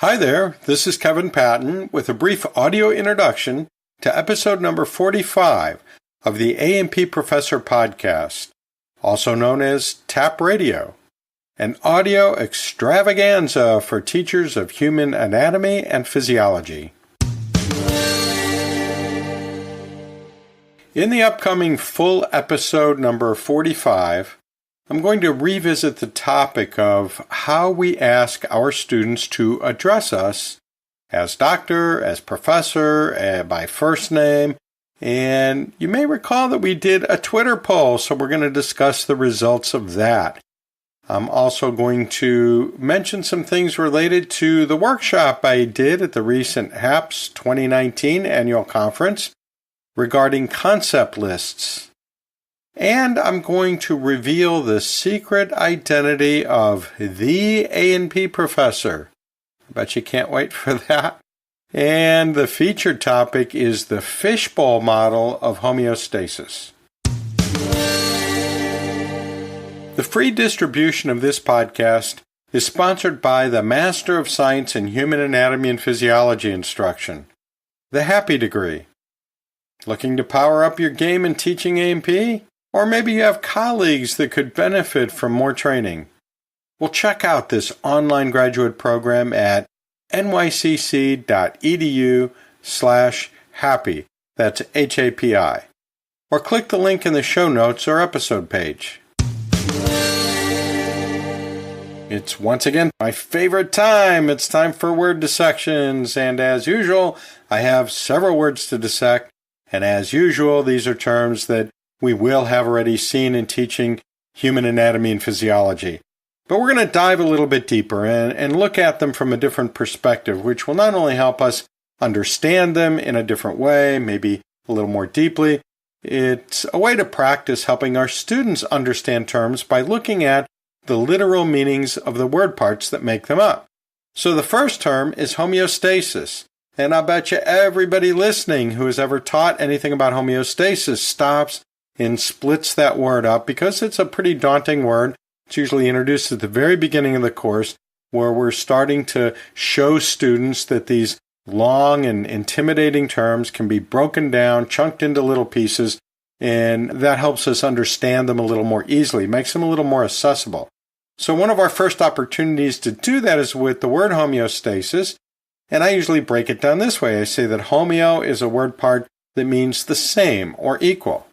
Hi there, this is Kevin Patton with a brief audio introduction to episode number 45 of the A&P Professor podcast, also known as TAPP Radio, an audio extravaganza for teachers of human anatomy and physiology. In the upcoming full episode number 45, I'm going to revisit the topic of how we ask our students to address us as doctor, as professor, by first name. And you may recall that we did a Twitter poll, so we're going to discuss the results of that. I'm also going to mention some things related to the workshop I did at the recent HAPS 2019 annual conference regarding concept lists. And I'm going to reveal the secret identity of the A&P Professor. I bet you can't wait for that. And the featured topic is the Fishbowl Model of homeostasis. The free distribution of this podcast is sponsored by the Master of Science in Human Anatomy and Physiology instruction, the HAPPY degree. Looking to power up your game in teaching A&P? Or maybe you have colleagues that could benefit from more training. Well, check out this online graduate program at nycc.edu/happy. That's HAPI. Or click the link in the show notes or episode page. It's once again my favorite time. It's time for word dissections. And as usual, I have several words to dissect. And as usual, these are terms that we will have already seen in teaching human anatomy and physiology. But we're going to dive a little bit deeper and look at them from a different perspective, which will not only help us understand them in a different way, maybe a little more deeply, it's a way to practice helping our students understand terms by looking at the literal meanings of the word parts that make them up. So the first term is homeostasis. And I bet you everybody listening who has ever taught anything about homeostasis stops and splits that word up because it's a pretty daunting word. It's usually introduced at the very beginning of the course where we're starting to show students that these long and intimidating terms can be broken down, chunked into little pieces, and that helps us understand them a little more easily, makes them a little more accessible. So one of our first opportunities to do that is with the word homeostasis, and I usually break it down this way. I say that homeo is a word part that means the same or equal.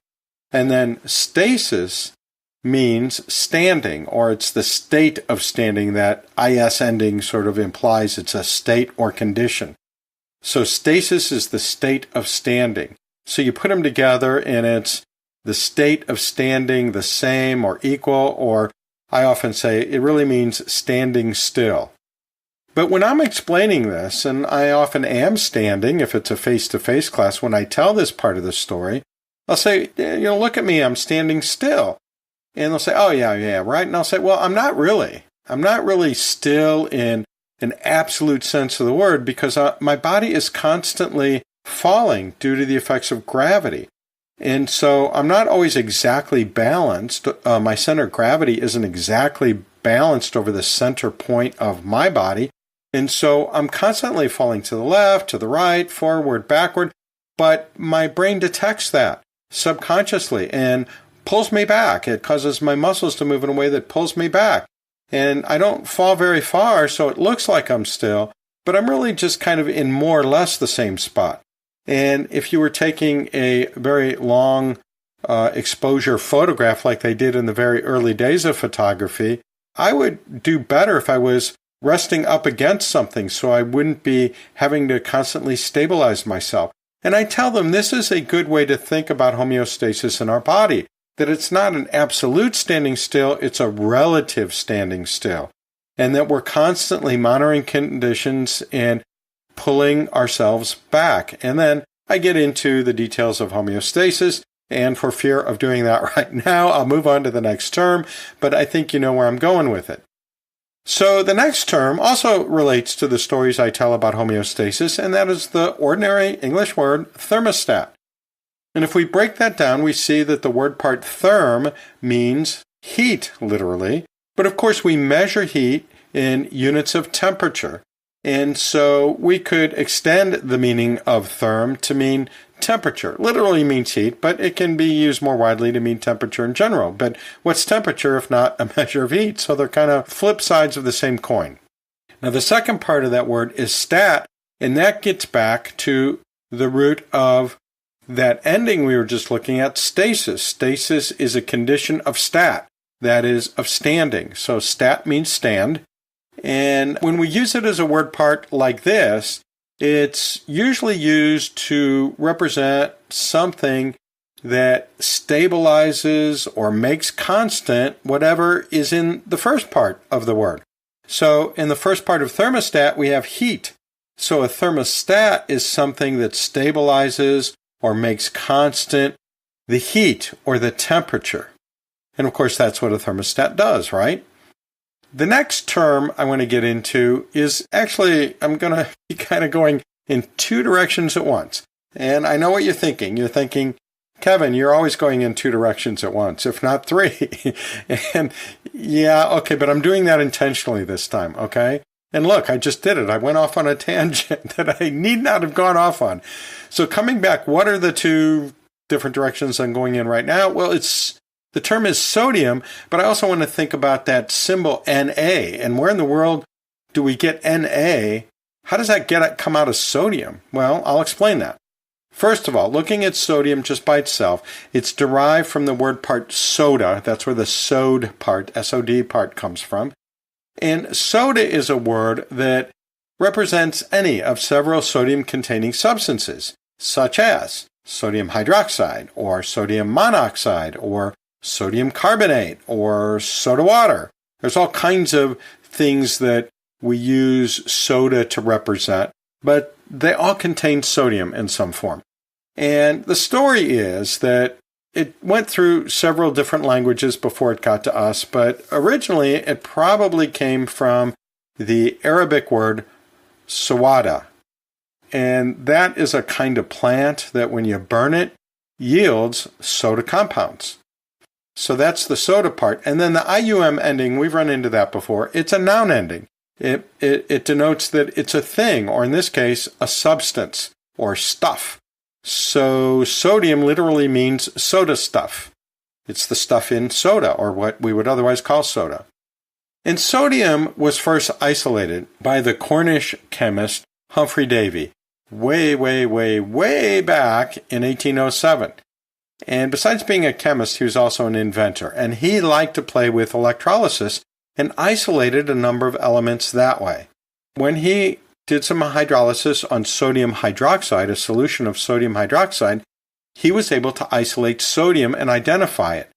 And then stasis means standing, or it's the state of standing. That is ending sort of implies it's a state or condition. So stasis is the state of standing. So you put them together and it's the state of standing, the same or equal, or I often say it really means standing still. But when I'm explaining this, and I often am standing if it's a face-to-face class, when I tell this part of the story, I'll say, look at me, I'm standing still. And they'll say, oh, yeah, right. And I'll say, well, I'm not really. I'm not really still in an absolute sense of the word because my body is constantly falling due to the effects of gravity. And so I'm not always exactly balanced. My center of gravity isn't exactly balanced over the center point of my body. And so I'm constantly falling to the left, to the right, forward, backward. But my brain detects that subconsciously and pulls me back. It causes my muscles to move in a way that pulls me back. And I don't fall very far, so it looks like I'm still, but I'm really just kind of in more or less the same spot. And if you were taking a very long exposure photograph like they did in the very early days of photography, I would do better if I was resting up against something so I wouldn't be having to constantly stabilize myself. And I tell them this is a good way to think about homeostasis in our body, that it's not an absolute standing still, it's a relative standing still, and that we're constantly monitoring conditions and pulling ourselves back. And then I get into the details of homeostasis, and for fear of doing that right now, I'll move on to the next term, but I think you know where I'm going with it. So the next term also relates to the stories I tell about homeostasis, and that is the ordinary English word thermostat. And if we break that down, we see that the word part therm means heat, literally. But of course, we measure heat in units of temperature. And so we could extend the meaning of therm to mean temperature. Literally means heat, but it can be used more widely to mean temperature in general. But what's temperature if not a measure of heat? So they're kind of flip sides of the same coin. Now, the second part of that word is stat, and that gets back to the root of that ending we were just looking at, stasis. Stasis is a condition of stat, that is, of standing. So stat means stand. And when we use it as a word part like this, it's usually used to represent something that stabilizes or makes constant whatever is in the first part of the word. So in the first part of thermostat, we have heat. So a thermostat is something that stabilizes or makes constant the heat or the temperature. And of course, that's what a thermostat does, right? The next term I want to get into is actually, I'm going to be kind of going in two directions at once. And I know what you're thinking. You're thinking, Kevin, you're always going in two directions at once, if not three. And yeah, okay, but I'm doing that intentionally this time, okay? And look, I just did it. I went off on a tangent that I need not have gone off on. So coming back, what are the two different directions I'm going in right now? Well, the term is sodium, but I also want to think about that symbol Na. And where in the world do we get Na? How does that come out of sodium? Well, I'll explain that. First of all, looking at sodium just by itself, it's derived from the word part soda. That's where the sod part, S-O-D part, comes from. And soda is a word that represents any of several sodium-containing substances, such as sodium hydroxide, or sodium monoxide, or sodium carbonate, or soda water. There's all kinds of things that we use soda to represent, but they all contain sodium in some form. And the story is that it went through several different languages before it got to us, but originally it probably came from the Arabic word sawada. And that is a kind of plant that when you burn it, yields soda compounds. So that's the soda part. And then the IUM ending, we've run into that before. It's a noun ending. It denotes that it's a thing, or in this case, a substance or stuff. So sodium literally means soda stuff. It's the stuff in soda, or what we would otherwise call soda. And sodium was first isolated by the Cornish chemist Humphrey Davy, way back in 1807. And besides being a chemist, he was also an inventor, and he liked to play with electrolysis and isolated a number of elements that way. When he did some hydrolysis on sodium hydroxide, a solution of sodium hydroxide, he was able to isolate sodium and identify it.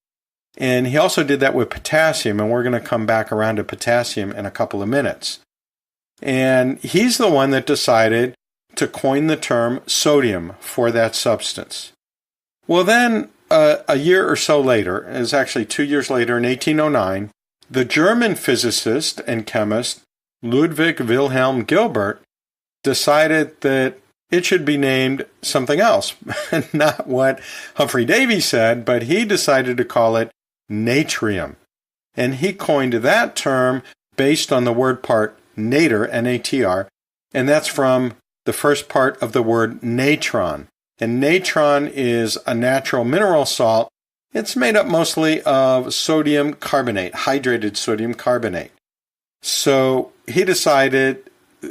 And he also did that with potassium, and we're going to come back around to potassium in a couple of minutes. And he's the one that decided to coin the term sodium for that substance. Well, then, a year or so later, it was actually 2 years later in 1809, the German physicist and chemist Ludwig Wilhelm Gilbert decided that it should be named something else. Not what Humphrey Davy said, but he decided to call it natrium. And he coined that term based on the word part nater, N-A-T-R, and that's from the first part of the word natron. And natron is a natural mineral salt. It's made up mostly of sodium carbonate, hydrated sodium carbonate. So he decided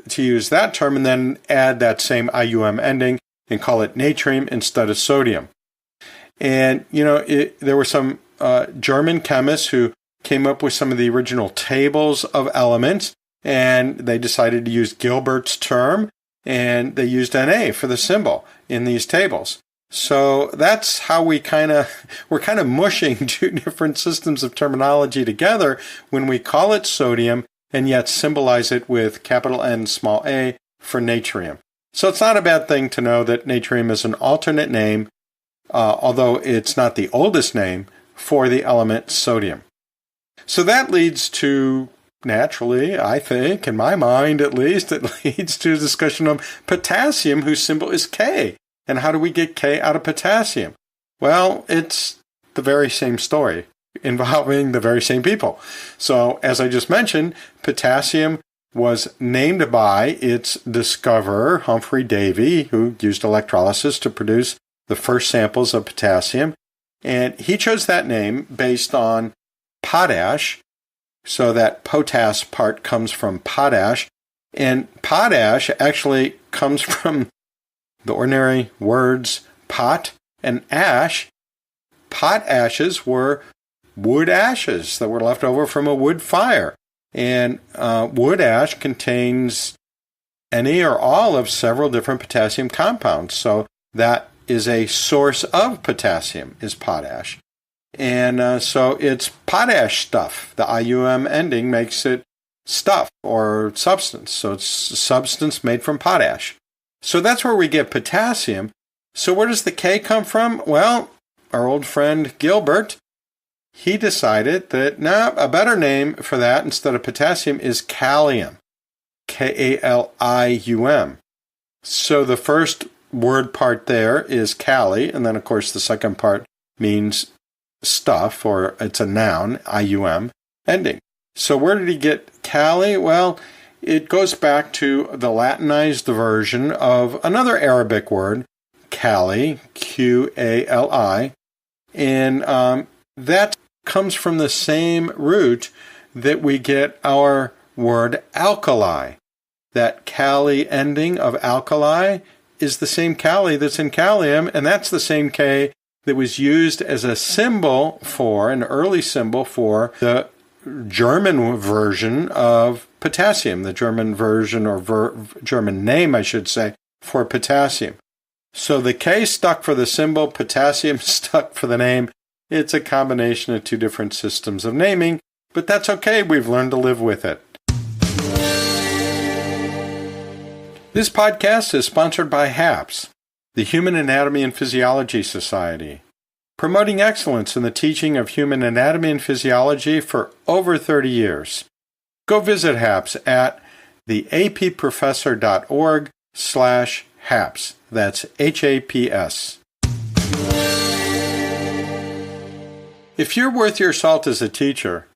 to use that term and then add that same IUM ending and call it natrium instead of sodium. And, there were some German chemists who came up with some of the original tables of elements, and they decided to use Gilbert's term, and they used Na for the symbol in these tables. So that's how we're kind of mushing two different systems of terminology together when we call it sodium and yet symbolize it with capital N, small a for natrium. So it's not a bad thing to know that natrium is an alternate name, although it's not the oldest name, for the element sodium. So that leads to, naturally, I think, in my mind at least, it leads to a discussion of potassium, whose symbol is K. And how do we get K out of potassium? Well, it's the very same story involving the very same people. So, as I just mentioned, potassium was named by its discoverer, Humphrey Davy, who used electrolysis to produce the first samples of potassium. And he chose that name based on potash. So that potass part comes from potash. And potash actually comes from the ordinary words pot and ash. Pot ashes were wood ashes that were left over from a wood fire. And wood ash contains any or all of several different potassium compounds. So that is a source of potassium, is potash. And so it's potash stuff. The IUM ending makes it stuff or substance. So it's substance made from potash. So that's where we get potassium. So where does the K come from? Well, our old friend Gilbert, he decided that a better name for that instead of potassium is kalium. Kalium. So the first word part there is kali, and then of course the second part means stuff, or it's a noun, IUM, ending. So where did he get kali? Well, it goes back to the Latinized version of another Arabic word, Kali, Qali, and that comes from the same root that we get our word alkali. That Kali ending of alkali is the same Kali that's in kalium, and that's the same K that was used as a symbol for, an early symbol for, the German version of potassium, the German version, or German name, I should say, for potassium. So the K stuck for the symbol, potassium stuck for the name. It's a combination of two different systems of naming, but that's okay. We've learned to live with it. This podcast is sponsored by HAPS, the Human Anatomy and Physiology Society, promoting excellence in the teaching of human anatomy and physiology for over 30 years. Go visit HAPS at theapprofessor.org/HAPS. That's HAPS. If you're worth your salt as a teacher,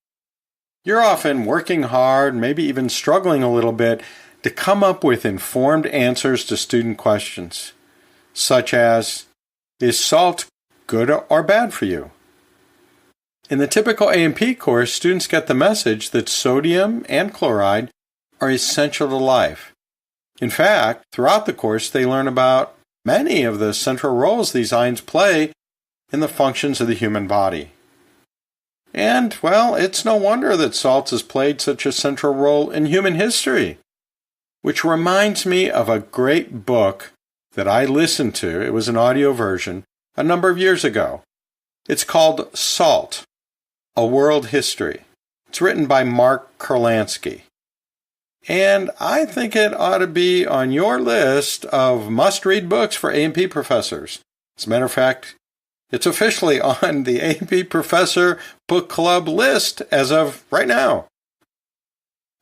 you're often working hard, maybe even struggling a little bit, to come up with informed answers to student questions, such as, is salt good or bad for you? In the typical A&P course, students get the message that sodium and chloride are essential to life. In fact, throughout the course, they learn about many of the central roles these ions play in the functions of the human body. And, well, it's no wonder that salt has played such a central role in human history. Which reminds me of a great book that I listened to. It was an audio version a number of years ago. It's called Salt, A World History. It's written by Mark Kurlansky. And I think it ought to be on your list of must-read books for A&P professors. As a matter of fact, it's officially on the A&P Professor Book Club list as of right now.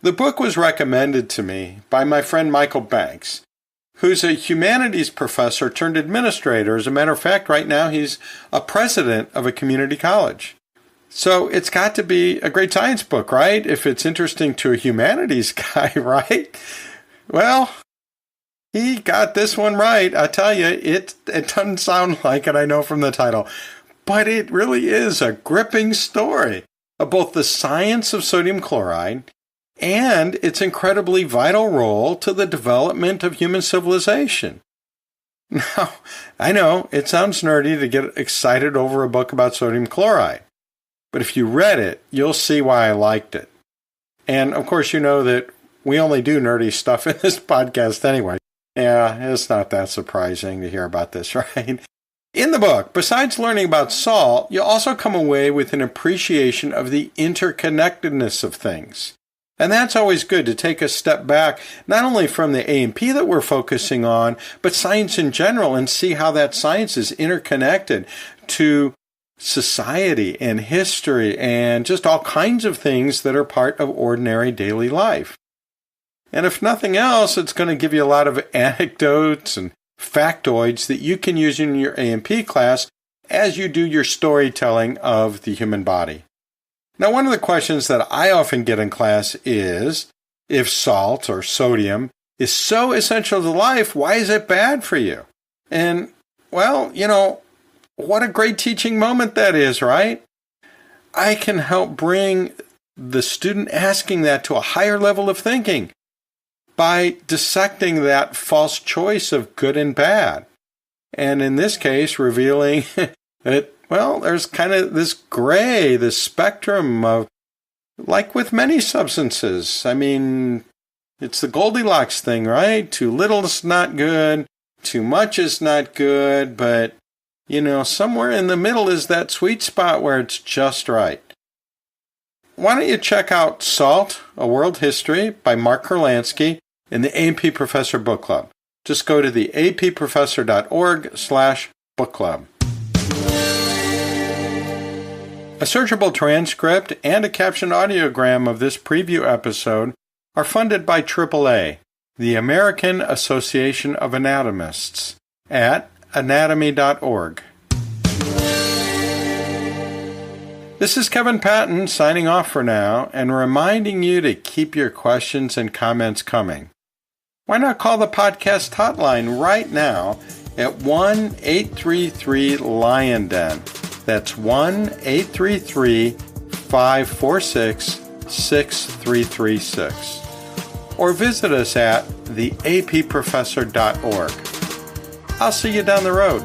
The book was recommended to me by my friend Michael Banks, who's a humanities professor turned administrator. As a matter of fact, right now he's a president of a community college. So it's got to be a great science book, right? If it's interesting to a humanities guy, right? Well, he got this one right. I tell you, it doesn't sound like it, I know from the title, but it really is a gripping story of both the science of sodium chloride and its incredibly vital role to the development of human civilization. Now, I know it sounds nerdy to get excited over a book about sodium chloride, but if you read it, you'll see why I liked it. And of course, you know that we only do nerdy stuff in this podcast anyway. Yeah, it's not that surprising to hear about this, right? In the book, besides learning about salt, you'll also come away with an appreciation of the interconnectedness of things. And that's always good, to take a step back, not only from the A&P that we're focusing on, but science in general, and see how that science is interconnected to society and history and just all kinds of things that are part of ordinary daily life. And if nothing else, it's going to give you a lot of anecdotes and factoids that you can use in your A&P class as you do your storytelling of the human body. Now, one of the questions that I often get in class is, If salt or sodium is so essential to life, why is it bad for you? And, well, what a great teaching moment that is, right? I can help bring the student asking that to a higher level of thinking by dissecting that false choice of good and bad. And in this case, revealing that, there's kind of this gray, this spectrum of, like with many substances. I mean, it's the Goldilocks thing, right? Too little is not good, too much is not good, but, somewhere in the middle is that sweet spot where it's just right. Why don't you check out Salt, A World History by Mark Kurlansky in the A&P Professor Book Club. Just go to the approfessor.org/book club. A searchable transcript and a captioned audiogram of this preview episode are funded by AAA, the American Association of Anatomists, at anatomy.org. This is Kevin Patton signing off for now and reminding you to keep your questions and comments coming. Why not call the podcast hotline right now at 1-833-LION-DEN. That's 1-833-546-6336. Or visit us at theapprofessor.org. I'll see you down the road.